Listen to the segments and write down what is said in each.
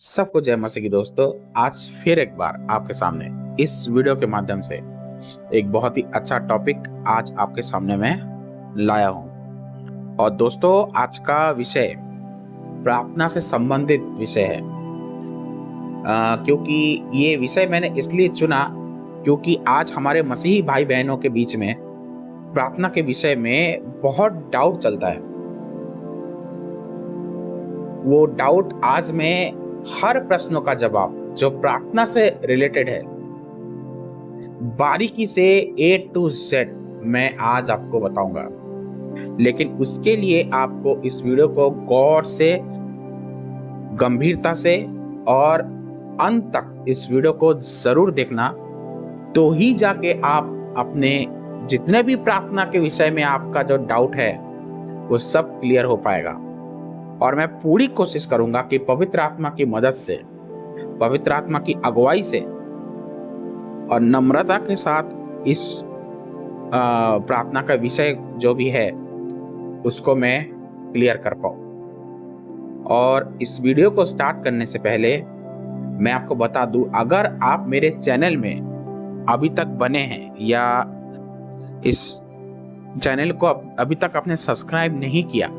सबको जय मसीह की दोस्तों। आज फिर एक बार आपके सामने इस वीडियो के माध्यम से एक बहुत ही अच्छा टॉपिक आज आपके सामने मैं लाया हूं। और दोस्तों, आज का विषय प्रार्थना से संबंधित विषय है। क्योंकि ये विषय मैंने इसलिए चुना क्योंकि आज हमारे मसीही भाई बहनों के बीच में प्रार्थना के विषय में बहुत डाउट चलता है। वो डाउट आज मैं हर प्रश्नों का जवाब जो प्रार्थना से रिलेटेड है बारीकी से A to Z मैं आज आपको बताऊंगा। लेकिन उसके लिए आपको इस वीडियो को गौर से, गंभीरता से और अंत तक इस वीडियो को जरूर देखना, तो ही जाके आप अपने जितने भी प्रार्थना के विषय में आपका जो डाउट है वो सब क्लियर हो पाएगा। और मैं पूरी कोशिश करूंगा कि पवित्र आत्मा की मदद से, पवित्र आत्मा की अगुवाई से और नम्रता के साथ इस प्रार्थना का विषय जो भी है उसको मैं क्लियर कर पाऊं। और इस वीडियो को स्टार्ट करने से पहले मैं आपको बता दूं, अगर आप मेरे चैनल में अभी तक बने हैं या इस चैनल को अभी तक आपने सब्सक्राइब नहीं किया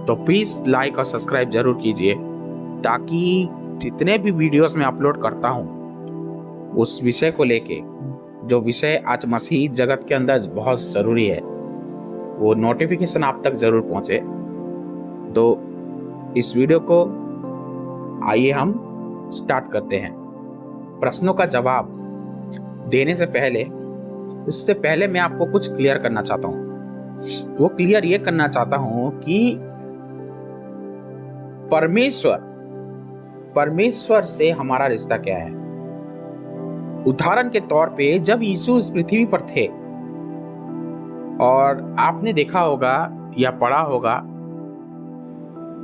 तो प्लीज लाइक और सब्सक्राइब जरूर कीजिए, ताकि जितने भी वीडियोस मैं अपलोड करता हूं उस विषय को लेके, जो विषय आज मसीही जगत के अंदर बहुत जरूरी है, वो नोटिफिकेशन आप तक जरूर पहुंचे। तो इस वीडियो को आइए हम स्टार्ट करते हैं। प्रश्नों का जवाब देने से पहले, उससे पहले मैं आपको कुछ क्लियर करना चाहता हूं। वो क्लियर ये करना चाहता हूं कि परमेश्वर से हमारा रिश्ता क्या है। उदाहरण के तौर पे जब यीशु इस पृथ्वी पर थे, और आपने देखा होगा या पढ़ा होगा,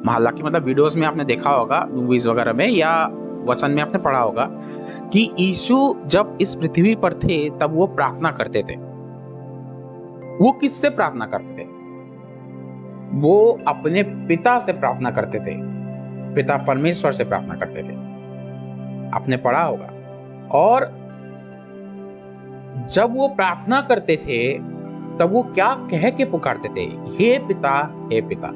हालांकि मतलब वीडियोस में आपने देखा होगा, मूवीज वगैरह में या वचन में आपने पढ़ा होगा कि यीशु जब इस पृथ्वी पर थे तब वो प्रार्थना करते थे। वो किससे प्रार्थना करते थे? वो अपने पिता से प्रार्थना करते थे, पिता परमेश्वर से प्रार्थना करते थे। आपने पढ़ा होगा। और जब वो प्रार्थना करते थे तब वो क्या कह के पुकारते थे? हे पिता, हे पिता।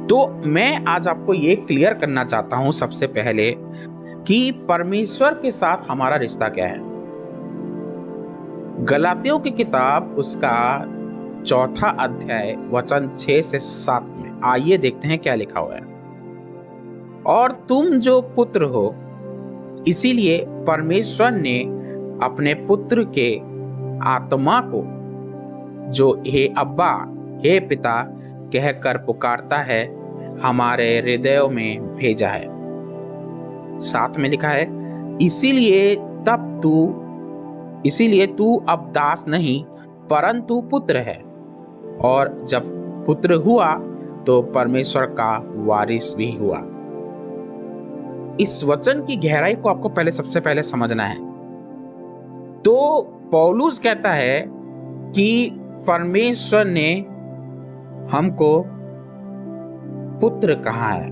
तो मैं आज आपको ये क्लियर करना चाहता हूं सबसे पहले कि परमेश्वर के साथ हमारा रिश्ता क्या है। गलातियों की किताब उसका 4 अध्याय वचन 6 से 7 में आइए देखते हैं क्या लिखा हुआ है। और तुम जो पुत्र हो, इसीलिए परमेश्वर ने अपने पुत्र के आत्मा को, जो हे अब्बा, हे पिता कहकर पुकारता है, हमारे हृदयों में भेजा है। 7 में लिखा है, इसीलिए तू अब दास नहीं परंतु पुत्र है, और जब पुत्र हुआ तो परमेश्वर का वारिस भी हुआ। इस वचन की गहराई को आपको सबसे पहले समझना है। तो पौलुस कहता है कि परमेश्वर ने हमको पुत्र कहा है,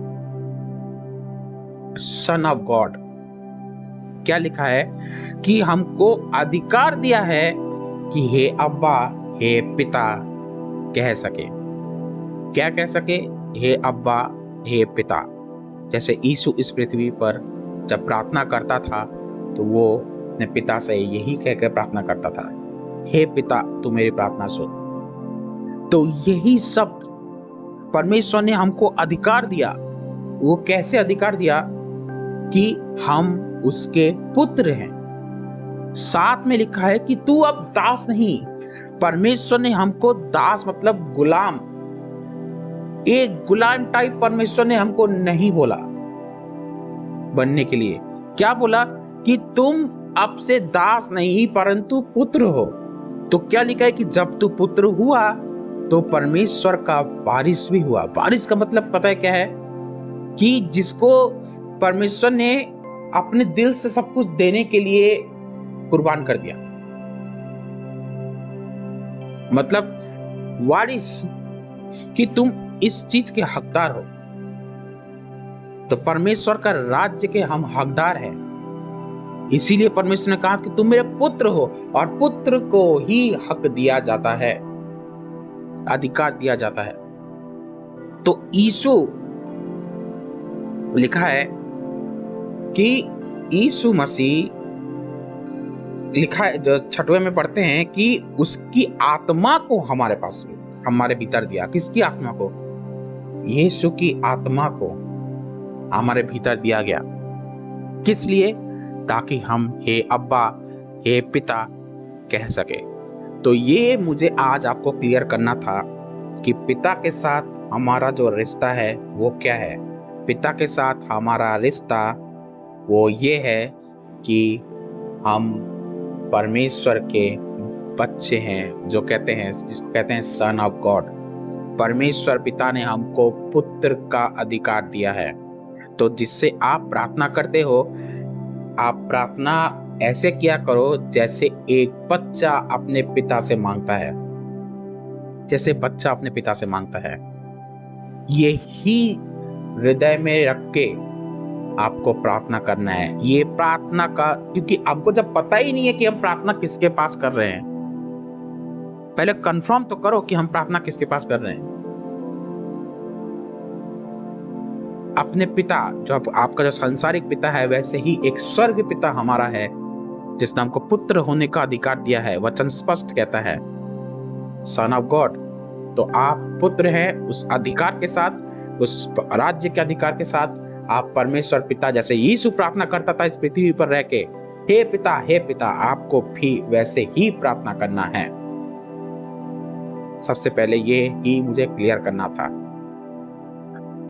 सन ऑफ गॉड। क्या लिखा है कि हमको अधिकार दिया है कि हे अब्बा, हे पिता कह सके। क्या कह सके? हे अब्बा, हे पिता। जैसे यीशु इस पृथ्वी पर जब प्रार्थना करता था तो वो अपने पिता से यही कहकर प्रार्थना करता था, हे पिता तू मेरी प्रार्थना सुन। तो यही शब्द परमेश्वर ने हमको अधिकार दिया। वो कैसे अधिकार दिया? कि हम उसके पुत्र हैं। 7 में लिखा है कि तू अब दास नहीं। परमेश्वर ने हमको दास मतलब गुलाम, एक गुलाम टाइप परमेश्वर ने हमको नहीं बोला बनने के लिए। क्या बोला? कि तुम अब से दास नहीं परंतु पुत्र हो। तो क्या लिखा है कि जब तू पुत्र हुआ तो परमेश्वर का वारिस भी हुआ। वारिस का मतलब पता है क्या है? कि जिसको परमेश्वर ने अपने दिल से सब कुछ देने के लिए कुर्बान कर दिया। मतलब वारिस कि तुम इस चीज के हकदार हो। तो परमेश्वर का राज्य के हम हकदार हैं। इसीलिए परमेश्वर ने कहा कि तुम मेरे पुत्र हो, और पुत्र को ही हक दिया जाता है, अधिकार दिया जाता है। तो यीशु, लिखा है कि यीशु मसीह, लिखा है जो 6वें में पढ़ते हैं कि उसकी आत्मा को हमारे पास, हमारे भीतर दिया। किसकी आत्मा को? यीशु की आत्मा को हमारे भीतर दिया गया। किस लिए? ताकि हम हे अब्बा, हे पिता कह सके। तो ये मुझे आज आपको क्लियर करना था कि पिता के साथ हमारा जो रिश्ता है वो क्या है। पिता के साथ हमारा रिश्ता वो ये है कि हम परमेश्वर के बच्चे हैं, जो कहते हैं, जिसको कहते हैं सन ऑफ गॉड। परमेश्वर पिता ने हमको पुत्र का अधिकार दिया है। तो जिससे आप प्रार्थना करते हो, आप प्रार्थना ऐसे किया करो जैसे एक बच्चा अपने पिता से मांगता है, जैसे बच्चा अपने पिता से मांगता है। यही हृदय में रख के आपको प्रार्थना करना है। ये प्रार्थना का, क्योंकि आपको जब पता ही नहीं है कि हम प्रार्थना किसके पास कर रहे हैं, पहले कंफर्म तो करो कि हम प्रार्थना किसके पास कर रहे हैं। अपने पिता, जो आपका जो सांसारिक पिता है, वैसे ही एक स्वर्ग पिता हमारा है, जिसने हमको पुत्र होने का अधिकार दिया है। वचन स्पष्ट कहता है सन ऑफ गॉड। तो आप पुत्र हैं, उस अधिकार के साथ, उस राज्य के अधिकार के साथ आप परमेश्वर पिता, जैसे यीशु प्रार्थना करता था इस पृथ्वी पर रह के, हे पिता, हे पिता, आपको भी वैसे ही प्रार्थना करना है। सबसे पहले ये ही मुझे क्लियर करना था।